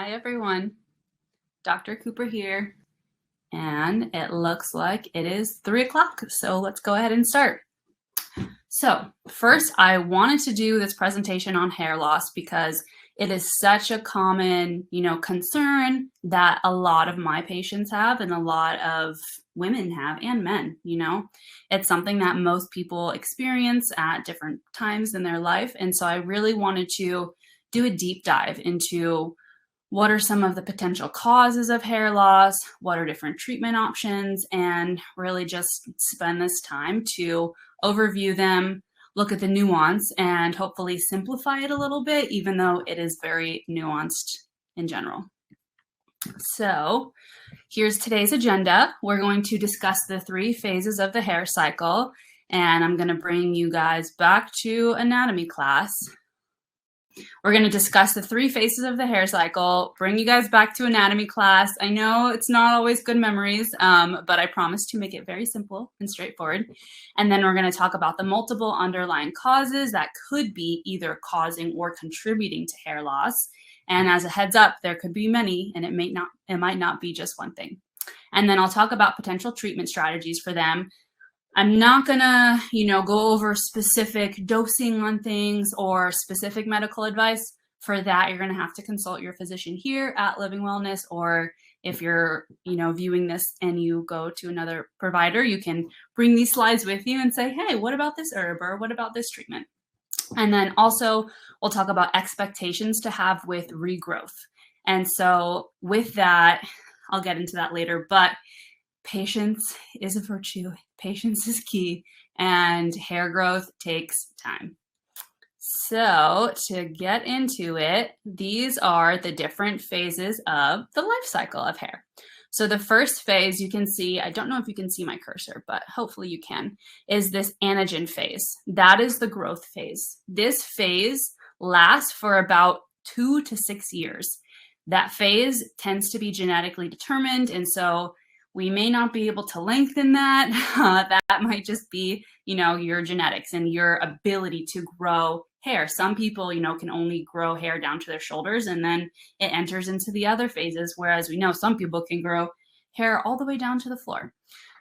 Hi everyone, Dr. Cooper here, and it looks like it is 3 o'clock, so let's go ahead and start. So first, I wanted to do this presentation on hair loss because it is such a common, concern that a lot of my patients have and a lot of women have and men, It's something that most people experience at different times in their life, and so I really wanted to do a deep dive into what are some of the potential causes of hair loss, what are different treatment options, and really just spend this time to overview them, look at the nuance, and hopefully simplify it a little bit, even though it is very nuanced in general. So here's today's agenda. We're going to discuss the 3 phases of the hair cycle, and I'm going to bring you guys back to anatomy class. We're going to discuss the 3 phases of the hair cycle, bring you guys back to anatomy class. I know it's not always good memories, but I promise to make it very simple and straightforward. And then we're going to talk about the multiple underlying causes that could be either causing or contributing to hair loss. And as a heads up, there could be many, and it might not be just one thing. And then I'll talk about potential treatment strategies for them. I'm not gonna, go over specific dosing on things or specific medical advice. For that, you're gonna have to consult your physician here at Living Wellness, or if you're, viewing this and you go to another provider, you can bring these slides with you and say, hey, what about this herb, or what about this treatment? And then also we'll talk about expectations to have with regrowth. And so with that, I'll get into that later, but patience is a virtue. Patience is key, and hair growth takes time. So to get into it, these are the different phases of the life cycle of hair. So the first phase, you can see, I don't know if you can see my cursor, but hopefully you can, is this anagen phase. That is the growth phase. This phase lasts for about 2 to 6 years. That phase tends to be genetically determined, and so we may not be able to lengthen that. That might just be, your genetics and your ability to grow hair. Some people, can only grow hair down to their shoulders, and then it enters into the other phases, whereas we know some people can grow hair all the way down to the floor.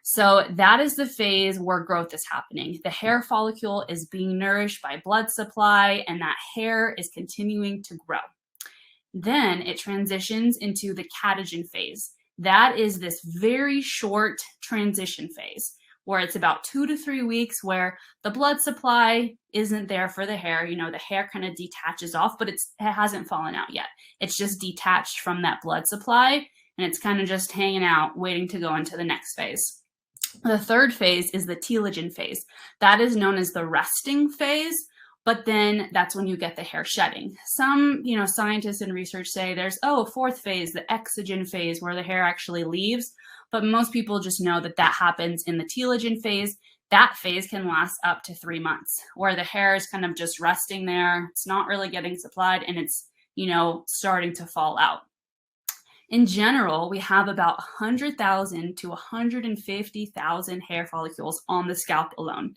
So that is the phase where growth is happening. The hair follicle is being nourished by blood supply, and that hair is continuing to grow. Then it transitions into the catagen phase. That is this very short transition phase where it's about 2 to 3 weeks where the blood supply isn't there for the hair. The hair kind of detaches off, but it hasn't fallen out yet. It's just detached from that blood supply, and it's kind of just hanging out, waiting to go into the next phase. The third phase is the telogen phase. That is known as the resting phase. But then that's when you get the hair shedding. Some, scientists and research say there's, a 4th phase, the exogen phase, where the hair actually leaves. But most people just know that happens in the telogen phase. That phase can last up to 3 months, where the hair is kind of just resting there. It's not really getting supplied, and it's, starting to fall out. In general, we have about 100,000 to 150,000 hair follicles on the scalp alone.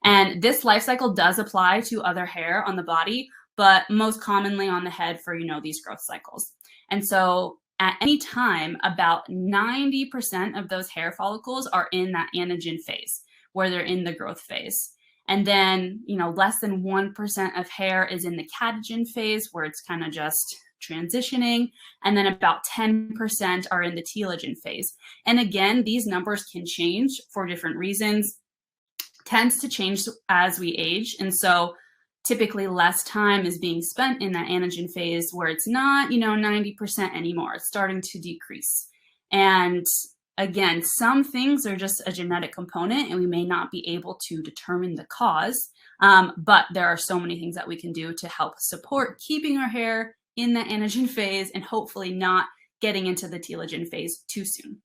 And this life cycle does apply to other hair on the body, but most commonly on the head for, these growth cycles. And so at any time, about 90% of those hair follicles are in that anagen phase, where they're in the growth phase. And then, less than 1% of hair is in the catagen phase, where it's kind of just transitioning. And then about 10% are in the telogen phase. And again, these numbers can change for different reasons. Tends to change as we age. And so typically less time is being spent in that anagen phase where it's not, 90% anymore. It's starting to decrease. And again, some things are just a genetic component, and we may not be able to determine the cause. But there are so many things that we can do to help support keeping our hair in the anagen phase and hopefully not getting into the telogen phase too soon.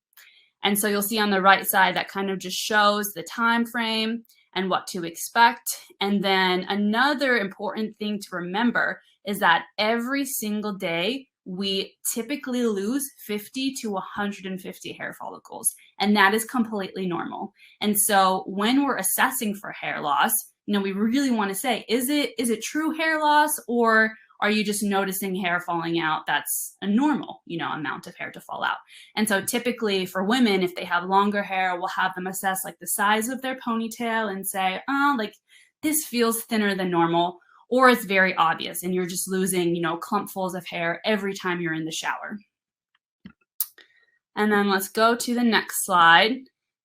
And so you'll see on the right side that kind of just shows the time frame and what to expect. And then another important thing to remember is that every single day we typically lose 50 to 150 hair follicles, and that is completely normal. And so when we're assessing for hair loss, we really want to say, is it true hair loss, or are you just noticing hair falling out that's a normal, amount of hair to fall out? And so typically for women, if they have longer hair, we'll have them assess like the size of their ponytail and say, oh, like this feels thinner than normal, or it's very obvious and you're just losing, clumpfuls of hair every time you're in the shower. And then let's go to the next slide.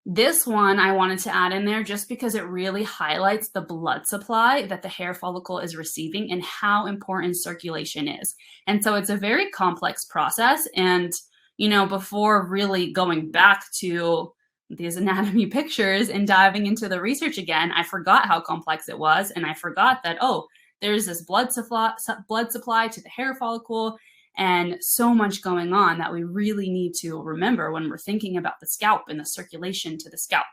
This one I wanted to add in there just because it really highlights the blood supply that the hair follicle is receiving and how important circulation is. And so it's a very complex process. And, before really going back to these anatomy pictures and diving into the research again, I forgot how complex it was. And I forgot that, there's this blood supply to the hair follicle and so much going on that we really need to remember when we're thinking about the scalp and the circulation to the scalp.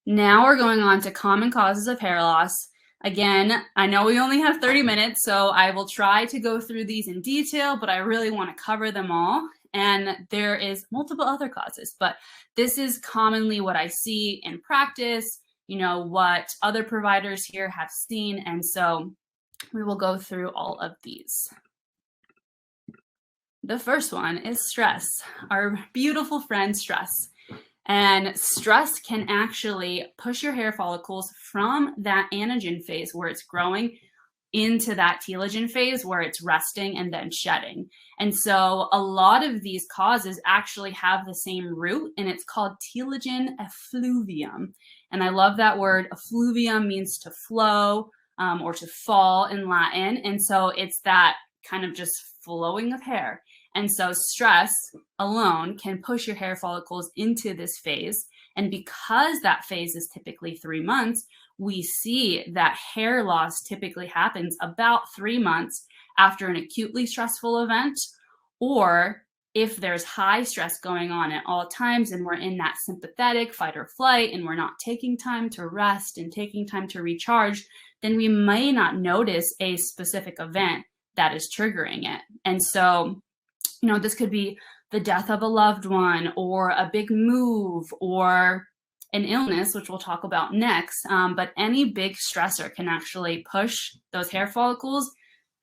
Now we're going on to common causes of hair loss. Again, I know we only have 30 minutes, so I will try to go through these in detail, but I really want to cover them all. And there is multiple other causes, but this is commonly what I see in practice, what other providers here have seen. And so we will go through all of these. The first one is stress, our beautiful friend stress. And stress can actually push your hair follicles from that anagen phase where it's growing into that telogen phase where it's resting and then shedding. And so a lot of these causes actually have the same root, and it's called telogen effluvium. And I love that word. Effluvium means to flow, or to fall in Latin. And so it's that kind of just flowing of hair. And so stress alone can push your hair follicles into this phase. And because that phase is typically 3 months, we see that hair loss typically happens about 3 months after an acutely stressful event, or if there's high stress going on at all times and we're in that sympathetic fight or flight and we're not taking time to rest and taking time to recharge, then we may not notice a specific event that is triggering it. And so, this could be the death of a loved one or a big move or an illness, which we'll talk about next. But any big stressor can actually push those hair follicles,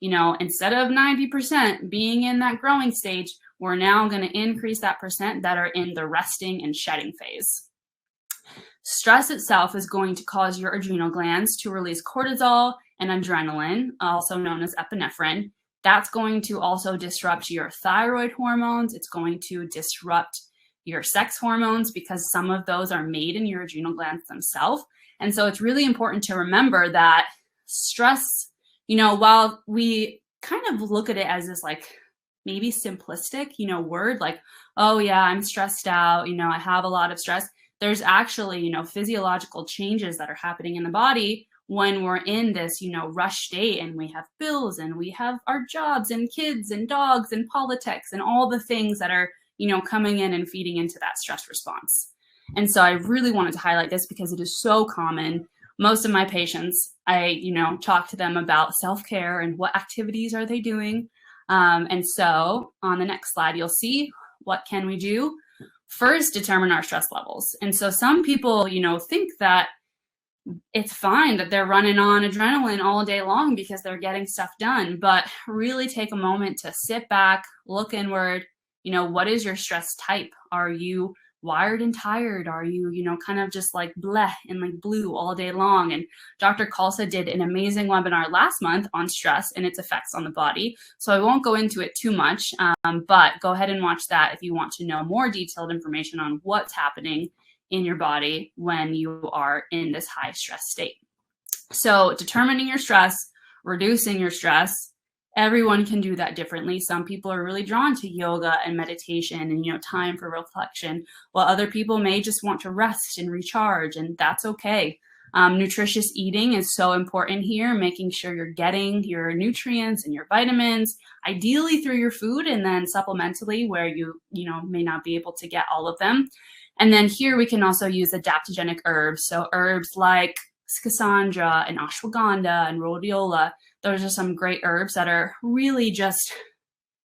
instead of 90% being in that growing stage, we're now going to increase that percent that are in the resting and shedding phase. Stress itself is going to cause your adrenal glands to release cortisol and adrenaline, also known as epinephrine. That's going to also disrupt your thyroid hormones. It's going to disrupt your sex hormones because some of those are made in your adrenal glands themselves. And so it's really important to remember that stress, while we kind of look at it as this like maybe simplistic, word like, oh yeah, I'm stressed out, I have a lot of stress. There's actually, physiological changes that are happening in the body when we're in this, rush state and we have bills and we have our jobs and kids and dogs and politics and all the things that are, coming in and feeding into that stress response. And so I really wanted to highlight this because it is so common. Most of my patients, I, talk to them about self-care and what activities are they doing. And so on the next slide, you'll see what can we do. First, determine our stress levels. And so some people, think that it's fine that they're running on adrenaline all day long because they're getting stuff done, but really take a moment to sit back, look inward. What is your stress type? Are you wired and tired? Are you, kind of just like bleh and like blue all day long? And Dr. Khalsa did an amazing webinar last month on stress and its effects on the body. So I won't go into it too much, but go ahead and watch that if you want to know more detailed information on what's happening in your body when you are in this high stress state. So determining your stress, reducing your stress, everyone can do that differently. Some people are really drawn to yoga and meditation and, time for reflection, while other people may just want to rest and recharge, and that's okay. Nutritious eating is so important here, making sure you're getting your nutrients and your vitamins, ideally through your food, and then supplementally where you may not be able to get all of them. And then here we can also use adaptogenic herbs. So herbs like schisandra and ashwagandha and rhodiola, those are some great herbs that are really just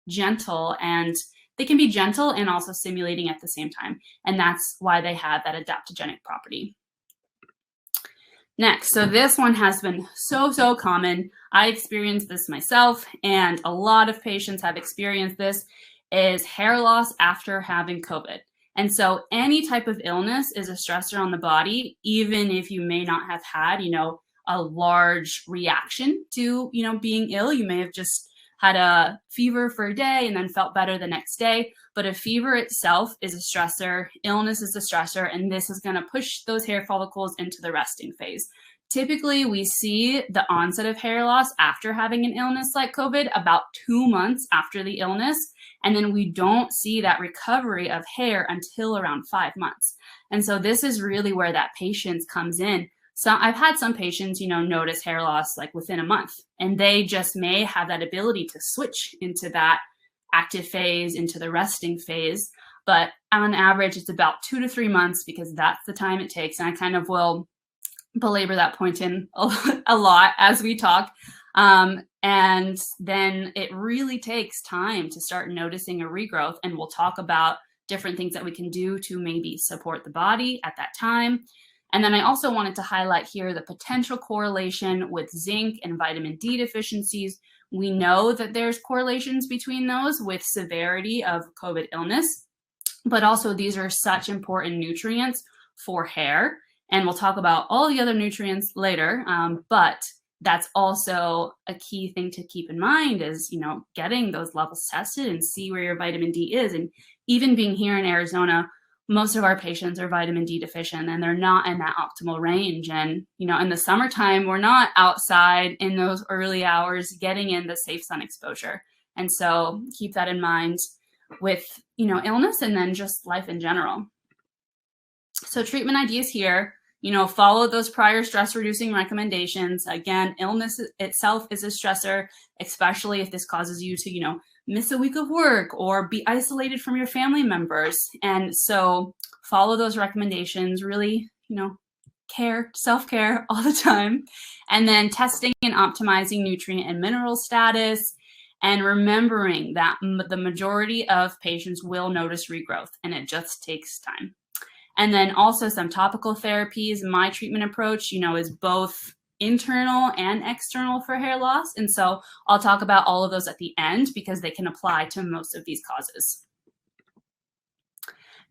gentle, and they can be gentle and also stimulating at the same time. And that's why they have that adaptogenic property. Next, so this one has been so common. I experienced this myself, and a lot of patients have experienced this, is hair loss after having COVID. And so any type of illness is a stressor on the body, even if you may not have had, a large reaction to, being ill. You may have just had a fever for a day and then felt better the next day. But a fever itself is a stressor, illness is a stressor, and this is going to push those hair follicles into the resting phase. Typically, we see the onset of hair loss after having an illness like COVID about 2 months after the illness, and then we don't see that recovery of hair until around 5 months. And so this is really where that patience comes in. So I've had some patients, notice hair loss like within a month, and they just may have that ability to switch into that active phase, into the resting phase. But on average, it's about 2 to 3 months because that's the time it takes. And I kind of will belabor that point in a lot as we talk. And then it really takes time to start noticing a regrowth. And we'll talk about different things that we can do to maybe support the body at that time. And then I also wanted to highlight here the potential correlation with zinc and vitamin D deficiencies. We know that there's correlations between those with severity of COVID illness, but also these are such important nutrients for hair. And we'll talk about all the other nutrients later, but that's also a key thing to keep in mind is, getting those levels tested and see where your vitamin D is. And even being here in Arizona, most of our patients are vitamin D deficient and they're not in that optimal range. And, in the summertime, we're not outside in those early hours getting in the safe sun exposure. And so keep that in mind with, illness and then just life in general. So treatment ideas here, follow those prior stress reducing recommendations. Again, illness itself is a stressor, especially if this causes you to, miss a week of work or be isolated from your family members. And so follow those recommendations, really, self-care all the time. And then testing and optimizing nutrient and mineral status. And remembering that the majority of patients will notice regrowth and it just takes time. And then also some topical therapies. My treatment approach, is both internal and external for hair loss. And so I'll talk about all of those at the end because they can apply to most of these causes.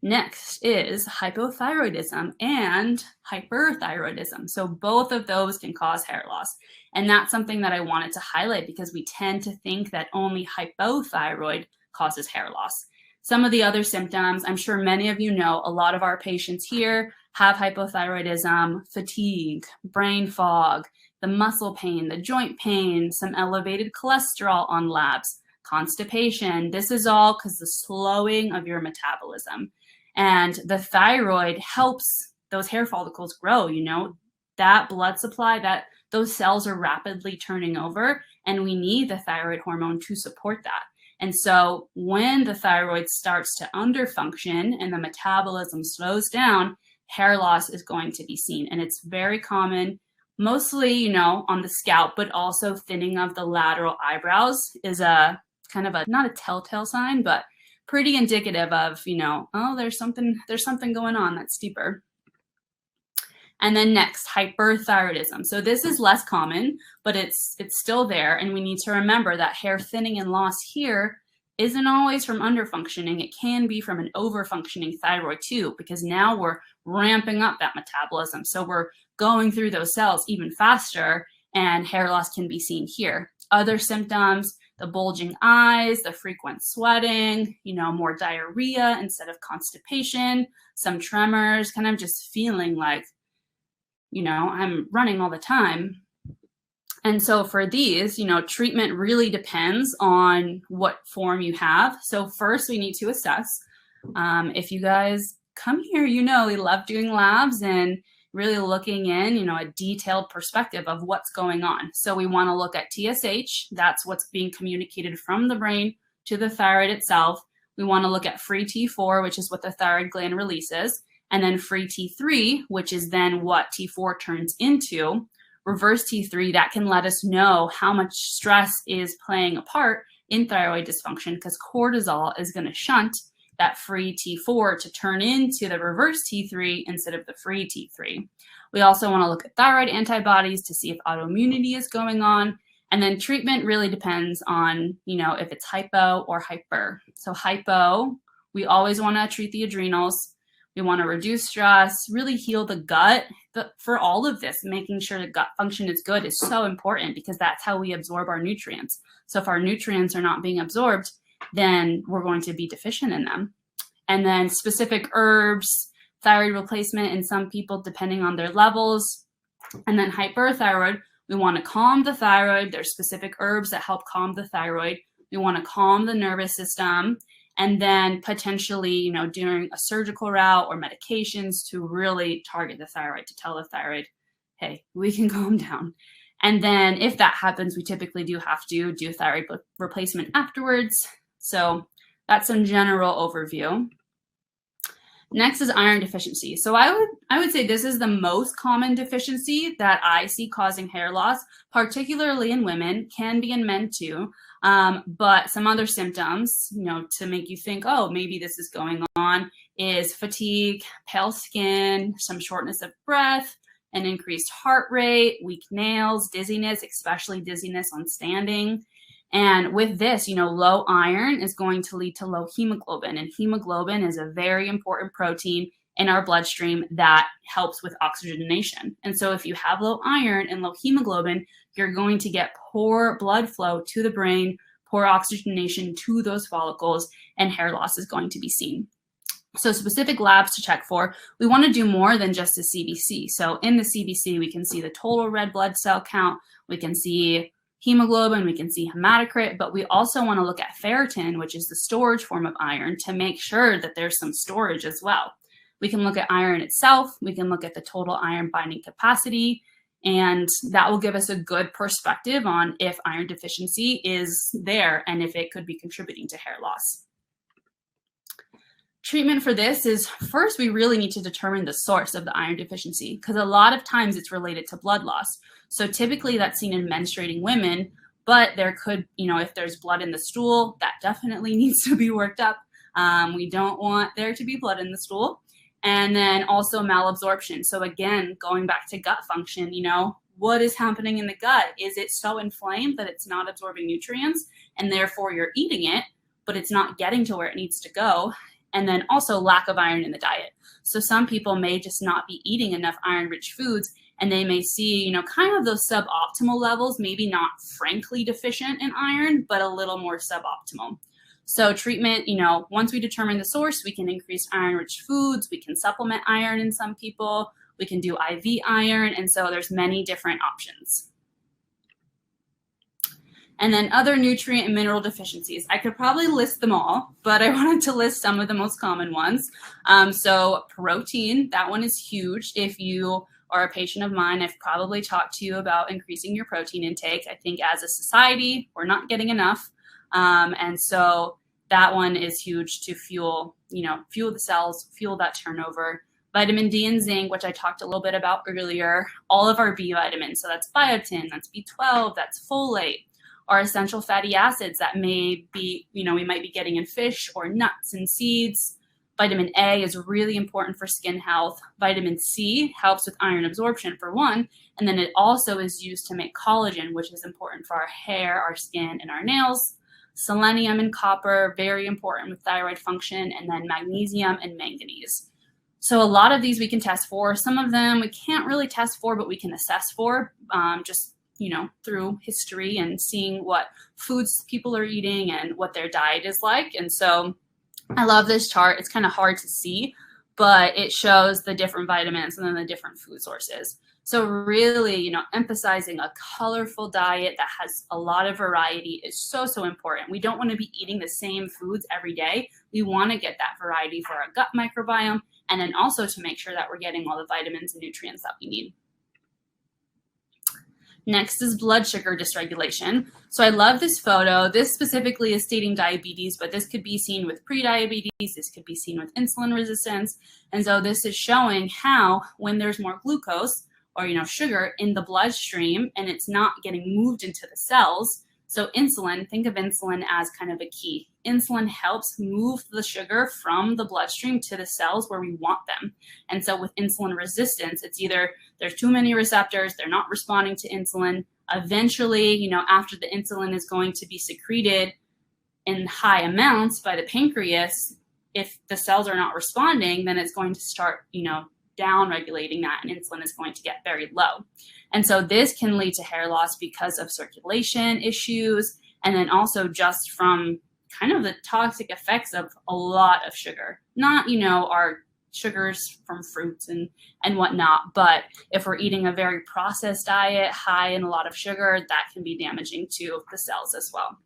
Next is hypothyroidism and hyperthyroidism. So both of those can cause hair loss. And that's something that I wanted to highlight because we tend to think that only hypothyroid causes hair loss. Some of the other symptoms, I'm sure many of you know, a lot of our patients here have hypothyroidism, fatigue, brain fog, the muscle pain, the joint pain, some elevated cholesterol on labs, constipation. This is all because the slowing of your metabolism. And the thyroid helps those hair follicles grow, that blood supply, those cells are rapidly turning over, and we need the thyroid hormone to support that. And so when the thyroid starts to underfunction and the metabolism slows down, hair loss is going to be seen. And it's very common, mostly, on the scalp, but also thinning of the lateral eyebrows is a kind of not a telltale sign, but pretty indicative of, oh, there's something going on that's deeper. And then next, hyperthyroidism. So this is less common, but it's still there. And we need to remember that hair thinning and loss here isn't always from underfunctioning. It can be from an overfunctioning thyroid too, because now we're ramping up that metabolism. So we're going through those cells even faster, and hair loss can be seen here. Other symptoms, the bulging eyes, the frequent sweating, more diarrhea instead of constipation, some tremors, kind of just feeling like, I'm running all the time. And so for these, treatment really depends on what form you have. So first we need to assess. If you guys come here, we love doing labs and really looking in, a detailed perspective of what's going on. So we want to look at TSH. That's what's being communicated from the brain to the thyroid itself. We want to look at free T4, which is what the thyroid gland releases. And then free T3, which is then what T4 turns into. Reverse T3, that can let us know how much stress is playing a part in thyroid dysfunction because cortisol is going to shunt that free T4 to turn into the reverse T3 instead of the free T3. We also want to look at thyroid antibodies to see if autoimmunity is going on. And then treatment really depends on, if it's hypo or hyper. So hypo, we always want to treat the adrenals. We want to reduce stress, really heal the gut. But for all of this, making sure the gut function is good is so important because that's how we absorb our nutrients. So if our nutrients are not being absorbed, then we're going to be deficient in them. And then specific herbs, thyroid replacement in some people depending on their levels. And then hyperthyroid, we want to calm the thyroid. There's specific herbs that help calm the thyroid. We want to calm the nervous system. And then potentially, during a surgical route or medications to really target the thyroid, to tell the thyroid, hey, we can calm down. And then if that happens, we typically do have to do thyroid replacement afterwards. So that's some general overview. Next is iron deficiency. So I would say this is the most common deficiency that I see causing hair loss, particularly in women, can be in men too. But some other symptoms, to make you think, oh, maybe this is going on, is fatigue, pale skin, some shortness of breath, an increased heart rate, weak nails, dizziness, especially dizziness on standing. And with this, low iron is going to lead to low hemoglobin. And hemoglobin is a very important protein in our bloodstream that helps with oxygenation. And so if you have low iron and low hemoglobin, you're going to get poor blood flow to the brain, poor oxygenation to those follicles, and hair loss is going to be seen. So specific labs to check for, we want to do more than just a CBC. So in the CBC, we can see the total red blood cell count, we can see hemoglobin, we can see hematocrit, but we also want to look at ferritin, which is the storage form of iron, to make sure that there's some storage as well. We can look at iron itself, we can look at the total iron binding capacity, and that will give us a good perspective on if iron deficiency is there and if it could be contributing to hair loss. Treatment for this is, first, we really need to determine the source of the iron deficiency because a lot of times it's related to blood loss. So typically that's seen in menstruating women, but there could, if there's blood in the stool, that definitely needs to be worked up. We don't want there to be blood in the stool. And then also malabsorption. So again, going back to gut function, what is happening in the gut? Is it so inflamed that it's not absorbing nutrients and therefore you're eating it, but it's not getting to where it needs to go? And then also lack of iron in the diet. So some people may just not be eating enough iron-rich foods, and they may see, kind of those suboptimal levels, maybe not frankly deficient in iron, but a little more suboptimal. So treatment, once we determine the source, we can increase iron-rich foods, we can supplement iron in some people, we can do IV iron, and so there's many different options. And then other nutrient and mineral deficiencies. I could probably list them all, but I wanted to list some of the most common ones. So protein, that one is huge. If you are a patient of mine, I've probably talked to you about increasing your protein intake. I think as a society, we're not getting enough. And so that one is huge to fuel the cells, fuel that turnover. Vitamin D and zinc, which I talked a little bit about earlier, all of our B vitamins. So that's biotin, that's B12, that's folate. Our essential fatty acids that may be, we might be getting in fish or nuts and seeds. Vitamin A is really important for skin health. Vitamin C helps with iron absorption for one, and then it also is used to make collagen, which is important for our hair, our skin, and our nails. Selenium and copper, very important with thyroid function, and then magnesium and manganese. So a lot of these we can test for. Some of them we can't really test for, but we can assess for, just through history and seeing what foods people are eating and what their diet is like. And so I love this chart. It's kind of hard to see, but it shows the different vitamins and then the different food sources. So really, emphasizing a colorful diet that has a lot of variety is so, so important. We don't want to be eating the same foods every day. We want to get that variety for our gut microbiome, and then also to make sure that we're getting all the vitamins and nutrients that we need. Next is blood sugar dysregulation. So I love this photo. This specifically is stating diabetes, but this could be seen with prediabetes. This could be seen with insulin resistance. And so this is showing how when there's more glucose or, sugar in the bloodstream and it's not getting moved into the cells, So insulin, think of insulin as kind of a key. Insulin helps move the sugar from the bloodstream to the cells where we want them. And so with insulin resistance, it's either there's too many receptors, they're not responding to insulin. Eventually, after the insulin is going to be secreted in high amounts by the pancreas, if the cells are not responding, then it's going to start, down regulating that, and insulin is going to get very low. And so this can lead to hair loss because of circulation issues, and then also just from kind of the toxic effects of a lot of sugar. Not, our sugars from fruits and whatnot, but if we're eating a very processed diet, high in a lot of sugar, that can be damaging to the cells as well.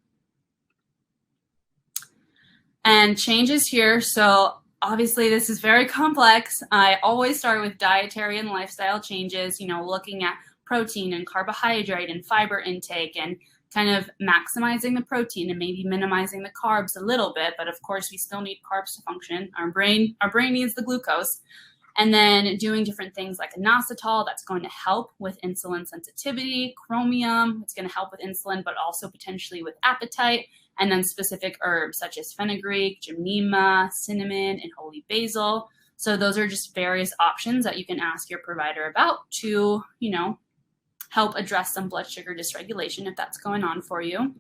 And changes here, so obviously, this is very complex. I always start with dietary and lifestyle changes, looking at protein and carbohydrate and fiber intake and kind of maximizing the protein and maybe minimizing the carbs a little bit. But of course, we still need carbs to function. Our brain needs the glucose. And then doing different things like inositol, that's going to help with insulin sensitivity, chromium, it's going to help with insulin, but also potentially with appetite. And then specific herbs such as fenugreek, gymnema, cinnamon, and holy basil. So those are just various options that you can ask your provider about to, help address some blood sugar dysregulation if that's going on for you.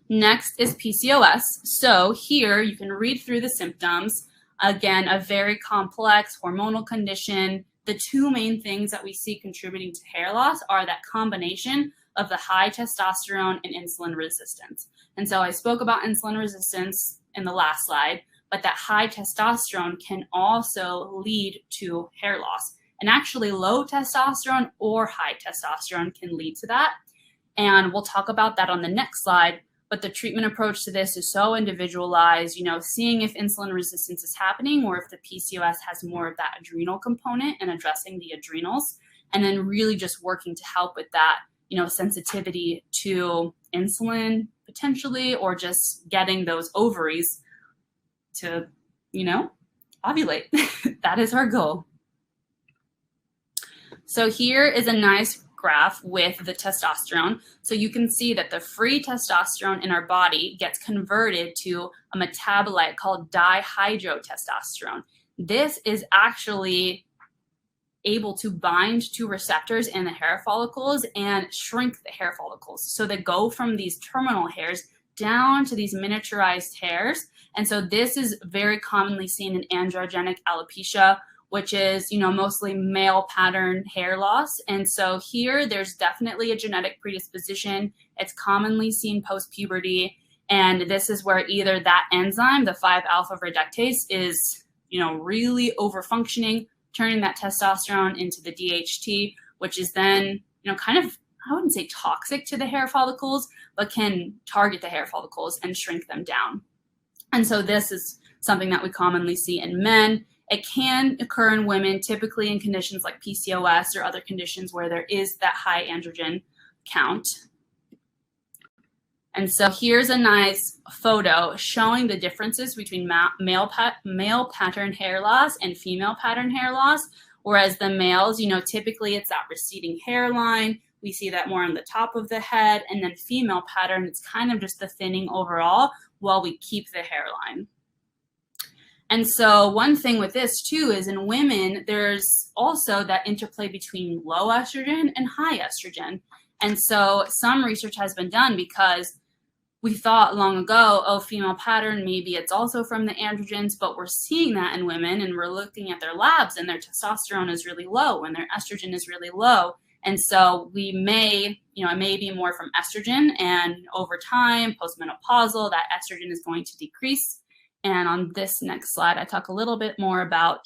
Next is PCOS. So here you can read through the symptoms. Again, a very complex hormonal condition. The two main things that we see contributing to hair loss are that combination of the high testosterone and insulin resistance. And so I spoke about insulin resistance in the last slide, but that high testosterone can also lead to hair loss. And actually low testosterone or high testosterone can lead to that. And we'll talk about that on the next slide. But the treatment approach to this is so individualized, seeing if insulin resistance is happening or if the PCOS has more of that adrenal component and addressing the adrenals, and then really just working to help with that, sensitivity to insulin potentially, or just getting those ovaries to, ovulate. That is our goal. So here is a nice graph with the testosterone. So you can see that the free testosterone in our body gets converted to a metabolite called dihydrotestosterone. This is actually able to bind to receptors in the hair follicles and shrink the hair follicles. So they go from these terminal hairs down to these miniaturized hairs. And so this is very commonly seen in androgenic alopecia, which is, mostly male pattern hair loss. And so here there's definitely a genetic predisposition. It's commonly seen post-puberty. And this is where either that enzyme, the 5-alpha reductase, is, really overfunctioning, turning that testosterone into the DHT, which is then, kind of, I wouldn't say toxic to the hair follicles, but can target the hair follicles and shrink them down. And so this is something that we commonly see in men. It can occur in women, typically in conditions like PCOS or other conditions where there is that high androgen count. And so here's a nice photo showing the differences between male pattern hair loss and female pattern hair loss. Whereas the males, typically it's that receding hairline. We see that more on the top of the head. And then female pattern, it's kind of just the thinning overall while we keep the hairline. And so one thing with this too is in women, there's also that interplay between low estrogen and high estrogen. And so some research has been done because we thought long ago, oh, female pattern, maybe it's also from the androgens, but we're seeing that in women and we're looking at their labs and their testosterone is really low and their estrogen is really low. And so we may, it may be more from estrogen, and over time, postmenopausal, that estrogen is going to decrease. And on this next slide, I talk a little bit more about,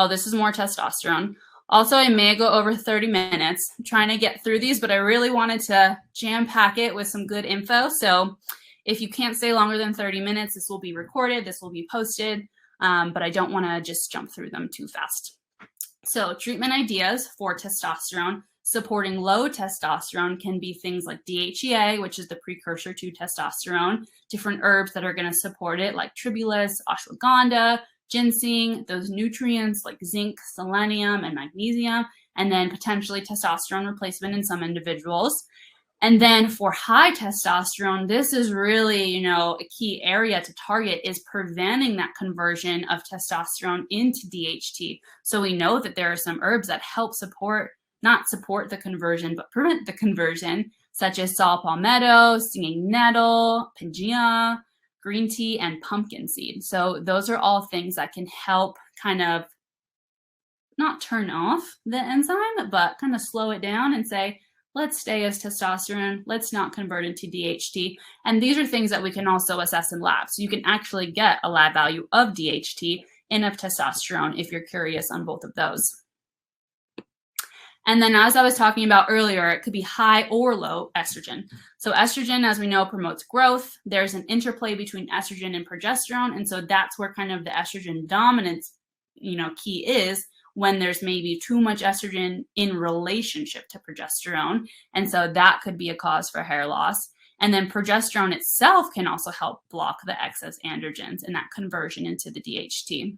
this is more testosterone. Also, I may go over 30 minutes. I'm trying to get through these, but I really wanted to jam pack it with some good info. So if you can't stay longer than 30 minutes, this will be recorded, this will be posted, but I don't want to just jump through them too fast. So treatment ideas for testosterone. Supporting low testosterone can be things like DHEA, which is the precursor to testosterone, different herbs that are going to support it, like tribulus, ashwagandha, ginseng, those nutrients like zinc, selenium, and magnesium, and then potentially testosterone replacement in some individuals. And then for high testosterone, this is really, a key area to target is preventing that conversion of testosterone into DHT. So we know that there are some herbs that help not support the conversion, but prevent the conversion, such as saw palmetto, stinging nettle, pangea, green tea, and pumpkin seed. So those are all things that can help kind of not turn off the enzyme, but kind of slow it down and say, let's stay as testosterone, let's not convert into DHT. And these are things that we can also assess in labs. So you can actually get a lab value of DHT and of testosterone if you're curious on both of those. And then as I was talking about earlier, it could be high or low estrogen. So estrogen, as we know, promotes growth. There's an interplay between estrogen and progesterone. And so that's where kind of the estrogen dominance, key is, when there's maybe too much estrogen in relationship to progesterone. And so that could be a cause for hair loss. And then progesterone itself can also help block the excess androgens and that conversion into the DHT.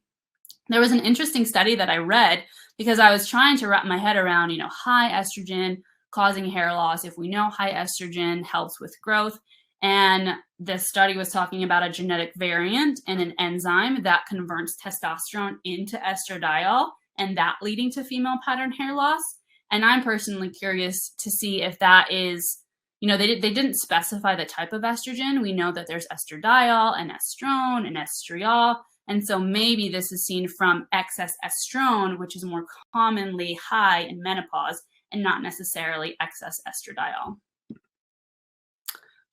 There was an interesting study that I read because I was trying to wrap my head around, high estrogen causing hair loss. If we know high estrogen helps with growth. And this study was talking about a genetic variant and an enzyme that converts testosterone into estradiol, and that leading to female pattern hair loss. And I'm personally curious to see if that is, they didn't specify the type of estrogen. We know that there's estradiol and estrone and estriol. And so maybe this is seen from excess estrone, which is more commonly high in menopause, and not necessarily excess estradiol.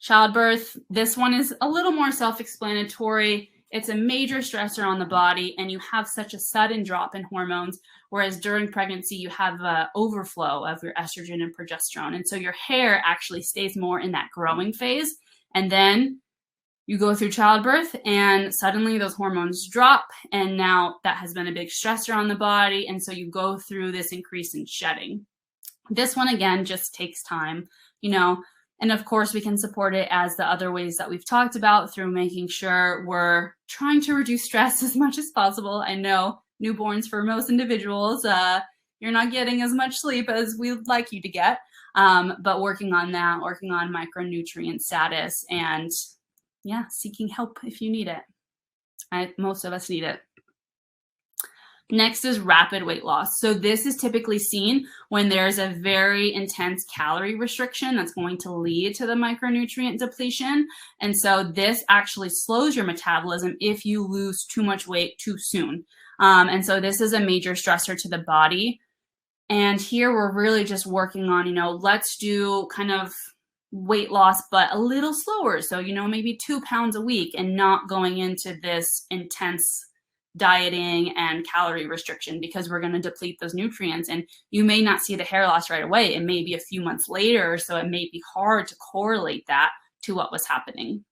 Childbirth, this one is a little more self-explanatory. It's a major stressor on the body, and you have such a sudden drop in hormones, whereas during pregnancy, you have an overflow of your estrogen and progesterone. And so your hair actually stays more in that growing phase. And then you go through childbirth, and suddenly those hormones drop, and now that has been a big stressor on the body, and so you go through this increase in shedding. This one, again, just takes time, and of course, we can support it as the other ways that we've talked about through making sure we're trying to reduce stress as much as possible. I know newborns, for most individuals, you're not getting as much sleep as we'd like you to get, but working on that, working on micronutrient status, and seeking help if you need it. Most of us need it. Next is rapid weight loss. So this is typically seen when there's a very intense calorie restriction that's going to lead to the micronutrient depletion. And so this actually slows your metabolism if you lose too much weight too soon. And so this is a major stressor to the body. And here we're really just working on, let's do kind of weight loss, but a little slower. So, maybe 2 pounds a week, and not going into this intense dieting and calorie restriction, because we're going to deplete those nutrients, and you may not see the hair loss right away. It may be a few months later, so it may be hard to correlate that to what was happening.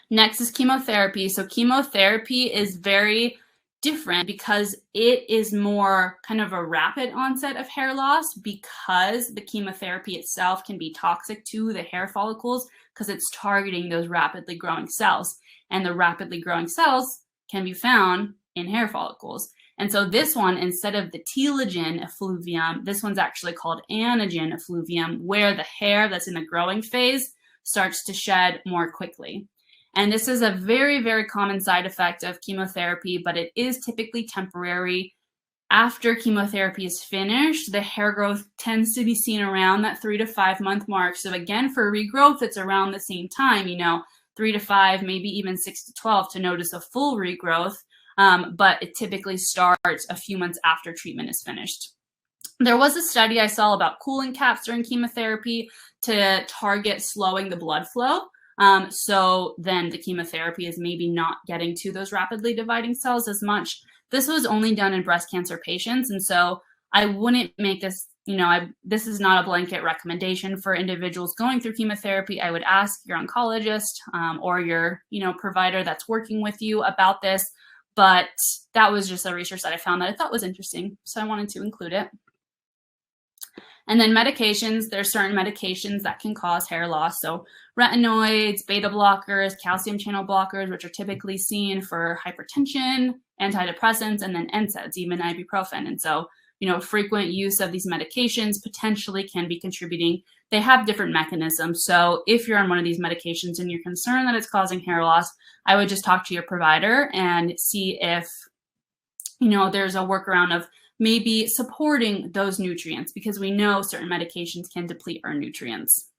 Next is chemotherapy. So chemotherapy is very different because it is more kind of a rapid onset of hair loss, because the chemotherapy itself can be toxic to the hair follicles because it's targeting those rapidly growing cells. And the rapidly growing cells can be found in hair follicles. And so this one, instead of the telogen effluvium, this one's actually called anagen effluvium, where the hair that's in the growing phase starts to shed more quickly. And this is a very, very common side effect of chemotherapy, but it is typically temporary. After chemotherapy is finished, the hair growth tends to be seen around that 3 to 5 month mark. So again, for regrowth, it's around the same time, 3 to 5, maybe even 6 to 12 to notice a full regrowth. But it typically starts a few months after treatment is finished. There was a study I saw about cooling caps during chemotherapy to target slowing the blood flow. So then the chemotherapy is maybe not getting to those rapidly dividing cells as much. This was only done in breast cancer patients. And so I wouldn't make this, this is not a blanket recommendation for individuals going through chemotherapy. I would ask your oncologist or your, provider that's working with you about this. But that was just a research that I found that I thought was interesting. So I wanted to include it. And then medications, there's certain medications that can cause hair loss. So retinoids, beta blockers, calcium channel blockers, which are typically seen for hypertension, antidepressants, and then NSAIDs, even ibuprofen. And so frequent use of these medications potentially can be contributing. They have different mechanisms. So if you're on one of these medications and you're concerned that it's causing hair loss, I would just talk to your provider and see if, there's a workaround of maybe supporting those nutrients, because we know certain medications can deplete our nutrients.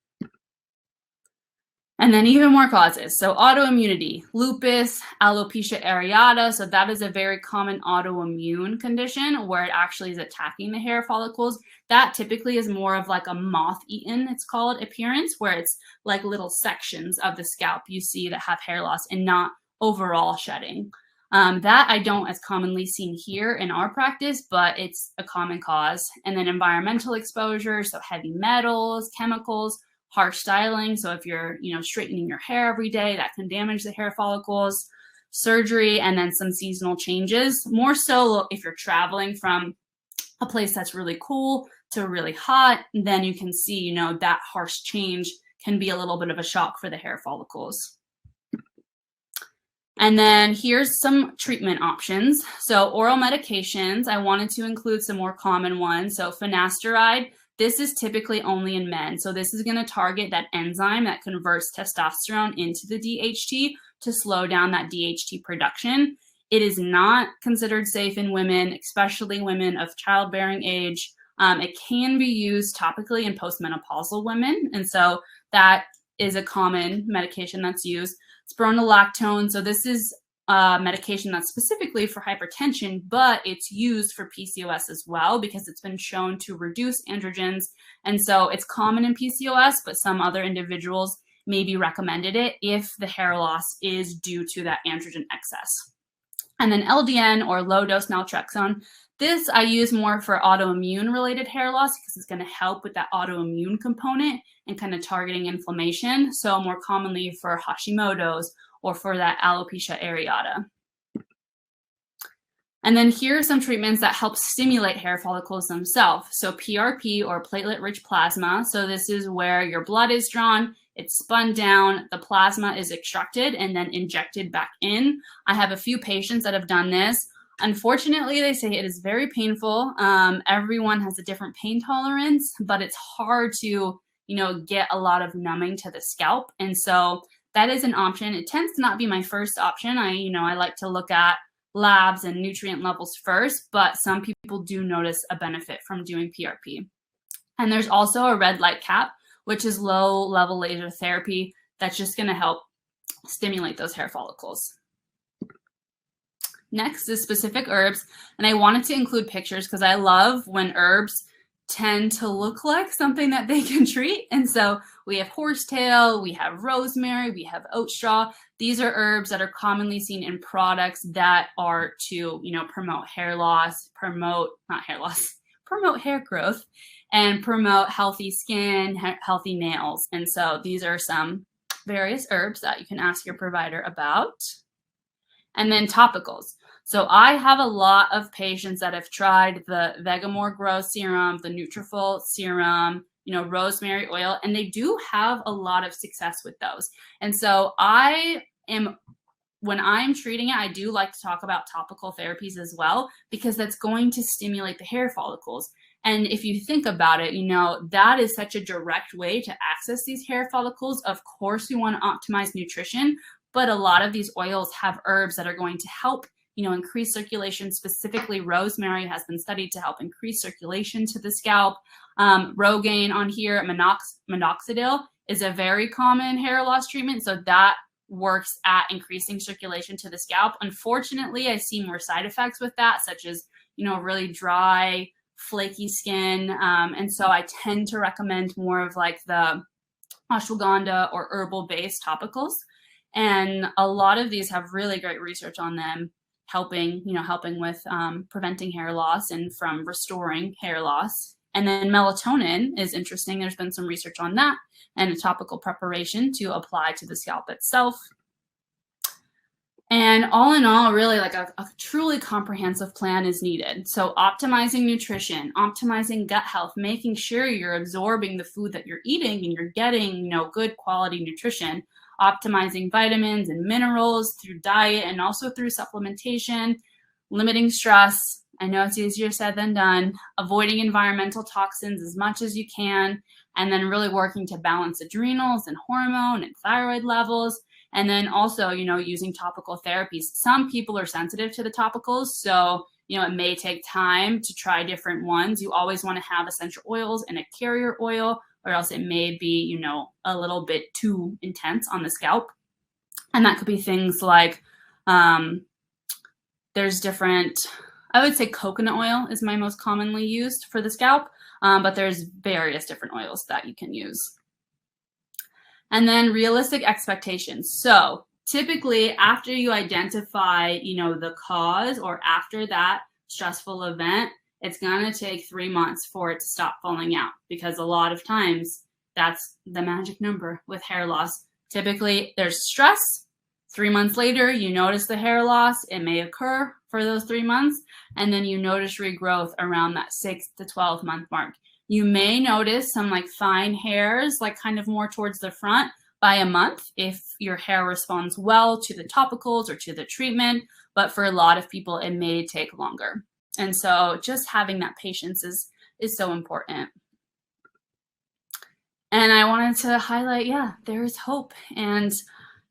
And then even more causes. So autoimmunity, lupus, alopecia areata. So that is a very common autoimmune condition where it actually is attacking the hair follicles. That typically is more of like a moth-eaten, it's called, appearance, where it's like little sections of the scalp you see that have hair loss and not overall shedding. That I don't as commonly seen here in our practice, but it's a common cause. And then environmental exposure, so heavy metals, chemicals, harsh styling. So if you're, straightening your hair every day, that can damage the hair follicles, surgery, and then some seasonal changes. More so if you're traveling from a place that's really cool to really hot, then you can see, that harsh change can be a little bit of a shock for the hair follicles. And then here's some treatment options. So oral medications, I wanted to include some more common ones. So finasteride, this is typically only in men. So this is going to target that enzyme that converts testosterone into the DHT to slow down that DHT production. It is not considered safe in women, especially women of childbearing age. It can be used topically in postmenopausal women. And so that is a common medication that's used. Spironolactone. So this is medication that's specifically for hypertension, but it's used for PCOS as well because it's been shown to reduce androgens. And so it's common in PCOS, but some other individuals may be recommended it if the hair loss is due to that androgen excess. And then LDN, or low dose naltrexone. This I use more for autoimmune related hair loss because it's going to help with that autoimmune component and kind of targeting inflammation. So more commonly for Hashimoto's or for that alopecia areata. And then here are some treatments that help stimulate hair follicles themselves. So PRP, or platelet-rich plasma. So this is where your blood is drawn, it's spun down, the plasma is extracted and then injected back in. I have a few patients that have done this. Unfortunately, they say it is very painful. Everyone has a different pain tolerance, but it's hard to, get a lot of numbing to the scalp. And so that is an option. It tends to not be my first option. I like to look at labs and nutrient levels first, but some people do notice a benefit from doing PRP. And there's also a red light cap, which is low level laser therapy that's just going to help stimulate those hair follicles. Next is specific herbs, and I wanted to include pictures because I love when herbs tend to look like something that they can treat. And so we have horsetail, we have rosemary, we have oat straw. These are herbs that are commonly seen in products that are to, promote hair loss, promote hair growth, and promote healthy skin, healthy nails. And so these are some various herbs that you can ask your provider about. And then topicals. So I have a lot of patients that have tried the Vegamore Grow Serum, the Nutrafol Serum, rosemary oil, and they do have a lot of success with those. And so when I'm treating it, I do like to talk about topical therapies as well, because that's going to stimulate the hair follicles. And if you think about it, that is such a direct way to access these hair follicles. Of course, we want to optimize nutrition, but a lot of these oils have herbs that are going to help, increase circulation. Specifically, rosemary has been studied to help increase circulation to the scalp. Rogaine on here, minoxidil is a very common hair loss treatment. So that works at increasing circulation to the scalp. Unfortunately, I see more side effects with that, such as, really dry, flaky skin. And so I tend to recommend more of like the ashwagandha or herbal-based topicals. And a lot of these have really great research on them, helping with preventing hair loss and from restoring hair loss. And then melatonin is interesting. There's been some research on that and a topical preparation to apply to the scalp itself. And all in all, really like a truly comprehensive plan is needed. So optimizing nutrition, optimizing gut health, making sure you're absorbing the food that you're eating and you're getting, good quality nutrition, optimizing vitamins and minerals through diet and also through supplementation, limiting stress, I know it's easier said than done. Avoiding environmental toxins as much as you can, and then really working to balance adrenals and hormone and thyroid levels. And then also, using topical therapies. Some people are sensitive to the topicals, so it may take time to try different ones. You always want to have essential oils and a carrier oil, or else it may be, a little bit too intense on the scalp. And that could be things like there's different, I would say coconut oil is my most commonly used for the scalp, but there's various different oils that you can use. And then realistic expectations. So typically after you identify, the cause, or after that stressful event, it's going to take 3 months for it to stop falling out, because a lot of times that's the magic number with hair loss. Typically there's stress. 3 months later, you notice the hair loss. It may occur for those 3 months, and then you notice regrowth around that 6 to 12 month mark. You may notice some fine hairs, kind of more towards the front by a month if your hair responds well to the topicals or to the treatment, but for a lot of people, it may take longer. And so just having that patience is so important. And I wanted to highlight, there is hope, and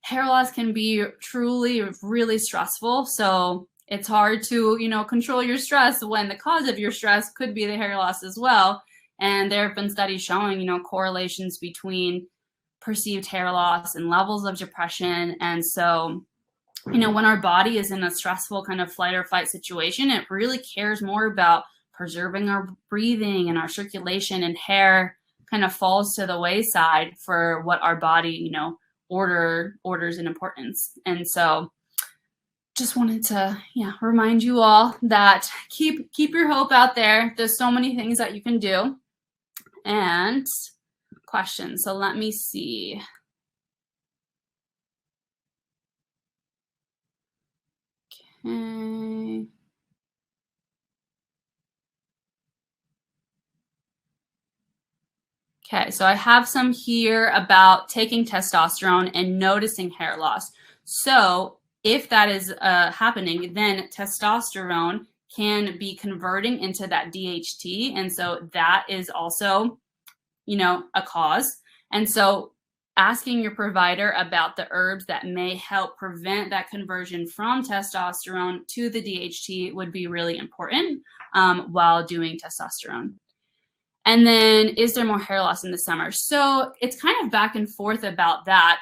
hair loss can be truly really stressful. So it's hard to, control your stress when the cause of your stress could be the hair loss as well. And there have been studies showing, correlations between perceived hair loss and levels of depression. And so, when our body is in a stressful kind of flight or fight situation, it really cares more about preserving our breathing and our circulation, and hair kind of falls to the wayside for what our body, orders in importance. And so just wanted to remind you all that keep your hope out there. There's so many things that you can do. And questions. So let me see. Okay. Okay, so I have some here about taking testosterone and noticing hair loss. So if that is happening, then testosterone can be converting into that DHT. And so that is also, a cause. And so asking your provider about the herbs that may help prevent that conversion from testosterone to the DHT would be really important while doing testosterone. And then, is there more hair loss in the summer? So it's kind of back and forth about that.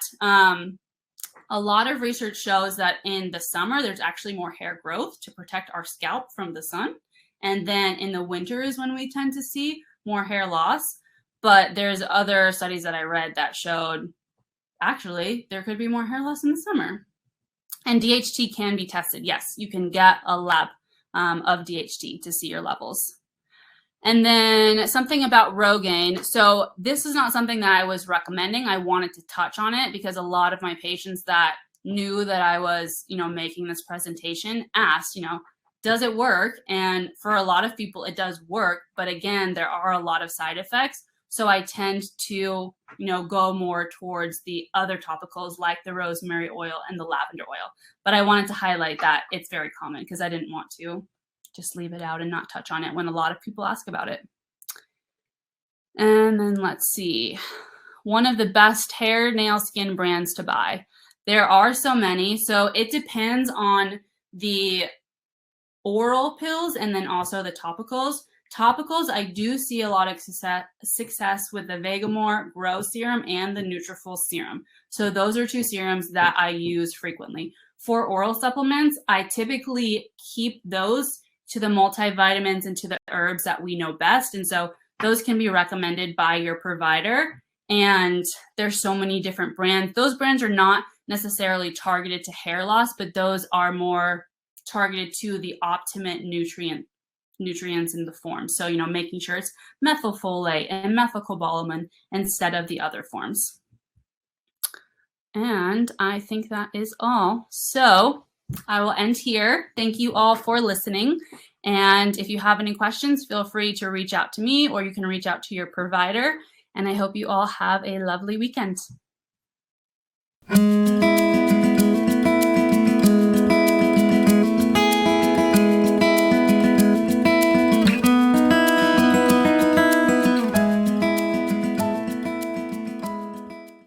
A lot of research shows that in the summer, there's actually more hair growth to protect our scalp from the sun. And then in the winter is when we tend to see more hair loss. But there's other studies that I read that showed actually there could be more hair loss in the summer. And DHT can be tested. Yes, you can get a lab of DHT to see your levels. And then something about Rogaine. So this is not something that I was recommending. I wanted to touch on it because a lot of my patients that knew that I was, making this presentation asked, does it work? And for a lot of people, it does work. But again, there are a lot of side effects. So I tend to, go more towards the other topicals like the rosemary oil and the lavender oil. But I wanted to highlight that it's very common because I didn't want to just leave it out and not touch on it when a lot of people ask about it. And then let's see. One of the best hair, nail, skin brands to buy. There are so many. So it depends on the oral pills and then also the topicals. Topicals, I do see a lot of success with the Vegamore Grow Serum and the Nutrafol Serum. So those are two serums that I use frequently. For oral supplements, I typically keep those to the multivitamins and to the herbs that we know best. And so those can be recommended by your provider. And there's so many different brands. Those brands are not necessarily targeted to hair loss, but those are more targeted to the optimum nutrients in the form. So, making sure it's methylfolate and methylcobalamin instead of the other forms. And I think that is all. So I will end here. Thank you all for listening. And if you have any questions, feel free to reach out to me or you can reach out to your provider. And I hope you all have a lovely weekend.